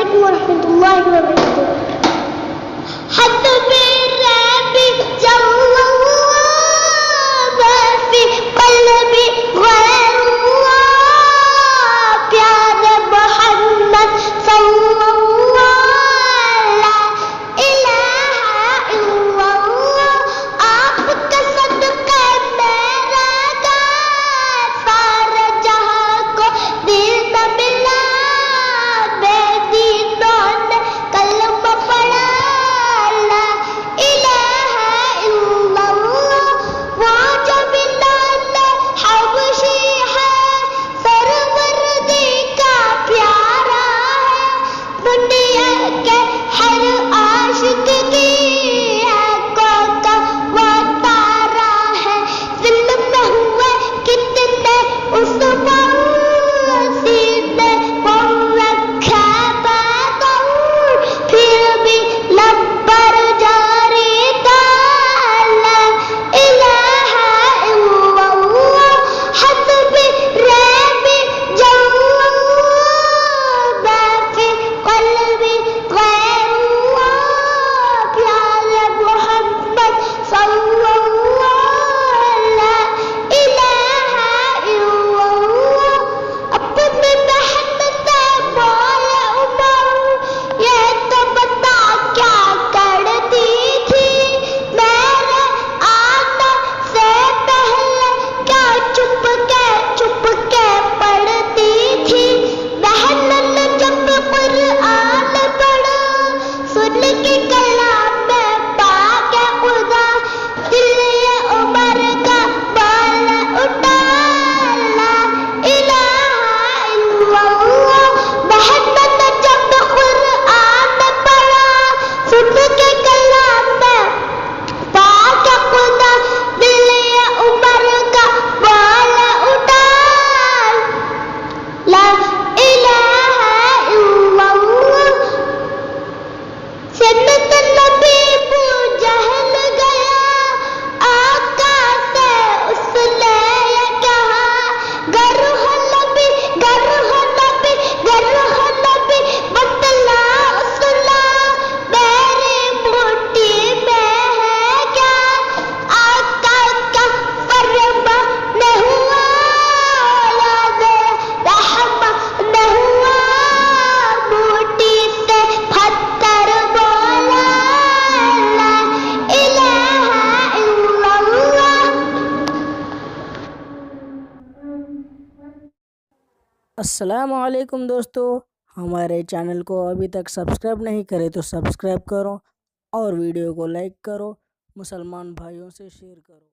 वालेकुम वरहमतुल्लाहि वबरकातुहू। हस्बी रब्बी जल्लल्लाहु फी क़ल्बी गैरुल्लाह, प्यारे मोहम्मद सल्लल्लाहु ला इलाहा इल्लल्लाह। आपके सदक़े मेरा घर सारे जहां को दीन मिला, बेदीनों ने कलमा पढ़ा ला इलाहा इल्लल्लाह। वो जो बिलाल हबशी है सरवरदी का प्यारा है, दुनिया के हर आशिक की आंखों का वो तारा है। दिल में हुए कितने उस सीने पर रखा बादल, फिर भी लब पर जारी था ला इलाहा इल्लल्लाह। हस्बी रब्बी जल्लल्लाहु फी क़ल्बी गैरुल्लाह, प्यारे मोहम्मद सल्लल्लाहु ला इलाहा इल्लल्लाह। अपनी बहन से बोले उमर, ये तो बता क्या करती थी, मेरे आने से पहले क्या चुप के पढ़ती थी। बहन ने जब कुरान पढ़ा, सुन के कलाम में पाके खुदा, दिल ये उमर का बाल उठा ला इलाहा इल्लल्लाह। बहन ने जब कुरान पढ़ा, सुन के कलाम में पाके खुदा, दिल ये उमर का बाल उठा ला इलाहा इल्लल्लाह। सन्नत नबी अबू जहल गया, आका से उसने ये कहा, गर हो नबी बतला उसला, मेरी मुट्ठी में है क्या, आका का फरमान हुआ, औलाद रहमान हुआ, मुट्ठी से पत्थर बोला ला इलाहा इल्लल्लाह। अस्सलामुअलैकुम दोस्तों, हमारे चैनल को अभी तक सब्सक्राइब नहीं करे तो सब्सक्राइब करो और वीडियो को लाइक करो, मुसलमान भाइयों से शेयर करो।